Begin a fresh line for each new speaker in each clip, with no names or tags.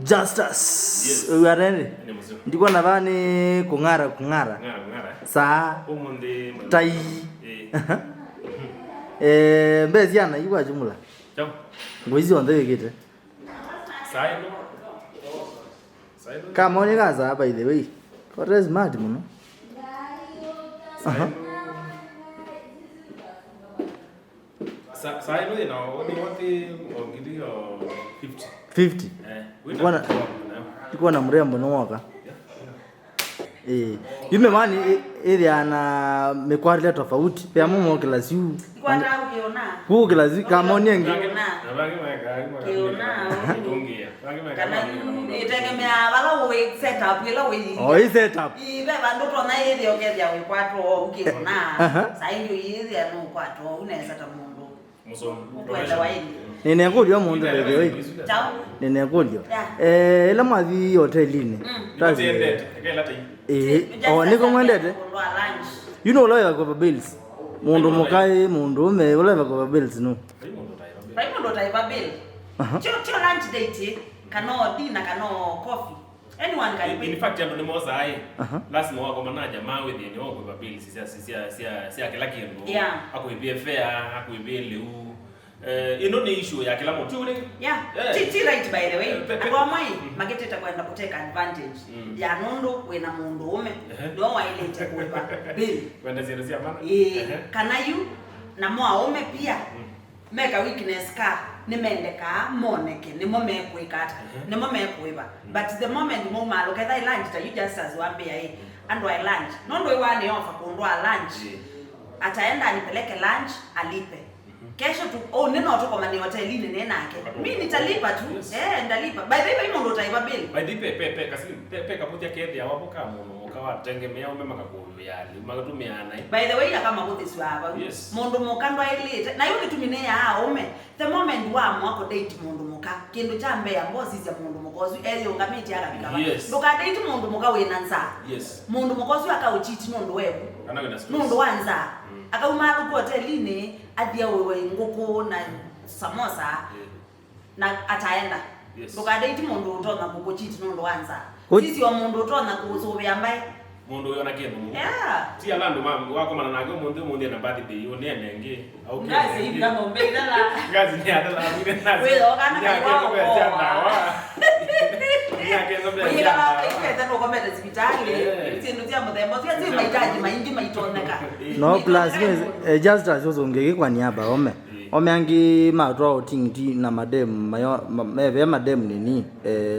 Justice. Ugarene. Ndiko nadhani kung'ara. Saa. Tai. Mbezi yana yuko jumla.
Chao.
Ngoizi onde gete.
Saino.
Kama oni gaza by the way. What is mad muno?
Saino ina oni wote ongidi 50.
50. Iko na mrembo no waka. Yume mani ile ana mekwarile tofauti. Pia mumo kila siku.
Kwa ndio ukiona.
Ku kila siku kama oni ngi.
Kana itegemea wala we setup ile we.
Oh, hii setup.
Ibe bandu tona ile ogedia we kwatro ukiona. Sasa hiyo ile ano kwatro unaweza ta mundu. Kwenda waini.
Nene kulio mundu bebe we.
Chao.
Nene kulio. Ila mathi hotelini.
Tazi.
Niko mwendete. You know lawyer kwa bills. Mundu mukai mundume ule kwa bills no.
Raimondo taiba bill. Cho lunch date kano dinner kano coffee. Anyone can pay.
In fact ando nimoza hai. Lazima wako manager mawe ni wako kwa bill sia kila kitu. Akuibie fare, akuibie leu. Ino ni issue ya kila mtu ule.
Titi right by the way. Kwa mai magete takwenda kuteka advantage. Ya nondo we na mundume. Ndio wailite kwa bill.
Kwenda zero sia maana.
Kana you na mwa pia. Meka weakness ka nimendeka moneke nimo mekwikata nimo mekwiva but the moment mo malo ketha lunch ta you just as wambia ando I lunch nondo iwane offer kundwa lunch ataenda anipeleke lunch alipe kesho tu neno tu kwa hotelini nenake mimi nitalipa tu ndalipa by the way ndo taiba bill
by the pe kaslim pe kaputia kedi ya wapo kama ukawa tengemea umema kakuyali magatumiana
by the way kama both is waba mundu mukandwa ile na yule tumine ya the moment wa mwako date mundu muka kindu cha mbeya mbozi za mundu mukozi eyo ngamiti akabika ndoka date mundu muka wenanza mundu mukozi akauchiti mundu wewe mundu wanza akaumara ku hotelini adia wewe nguku na samosa na ataenda ndoka date mundu utona kukuchiti mundu wanza sisi wa mundu utona kuzuya mbaye
mundu yona kendo ti alando mama wako mana nago mundu na birthday yone nenge
au ngazi hivi kama umbela la
ngazi ni adala vile nazi
wewe kana kwa
yake ndo bia
ya ndo kwa mbele hospitali tindu tia mudhembo tia mahitaji maingi maitoneka
no plus just as uzongeke kwa niaba omeangi matwa otingiti na madem meve madem nini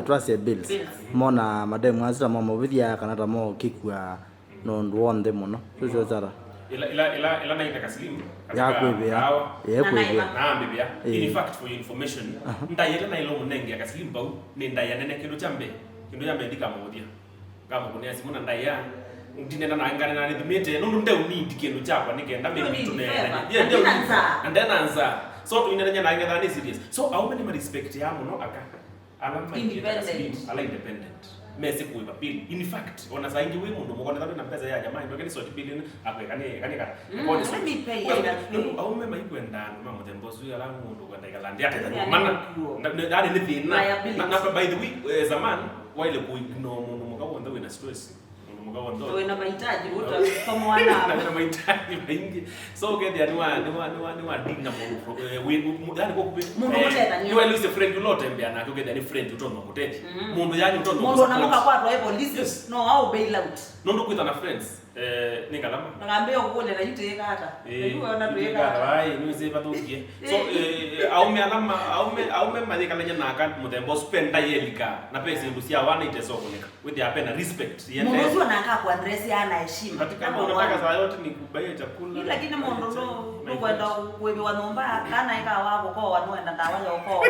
twase bills mona madem azita momo bithia kana ta mo kikwa no ndwonde muno tuzo zara
ila na ita kaslim
yakwibia
na mbibia in fact for your information ndayela na ilo munenge akaslim bau ni ndaya nene kindu chambe ndika modia kama kunia simuna ndaya ndinena na ngana na ndimete no nde unidi kindu chakwa nikenda mimi tunena ndanza so tuinena na ngana ni serious so how many respect yamu no aka alama independent mese kuiba bill in fact ona zaidi wewe mundu mukona na pesa ya jamaa ndio sort bill akwe kani kwa
let me pay
au mema ikwenda mama tembozu ya langu mundu kwenda kalandi hata maana ndani ni thina na by the way zaman wale kuignore mundu mukawonda we na stress
wewe na mahitaji wote kama wana
na mahitaji mengi so get there ni wa dinga mundu yani kwa
mundu muteta
ni wewe lose friend ulote mbia na get there ni friend utono kutete mundu yani utono
mundu na muka kwa hapo list no au bail out
nondo kuita na friends ni kalama
ngambia ukule na yite hata wewe na tuweka
ai ni sema tukie so aume madika na nyana account mutembo spend yelika na pesa ndusia wana itesokoneka with your pen respect
mundu anakaa kwa address yana heshima
kama unataka saa yote ni kubaia chakula
lakini mundu ndo kwenda wewe wanomba kana ikawa wako kwa wanoenda ndawale uko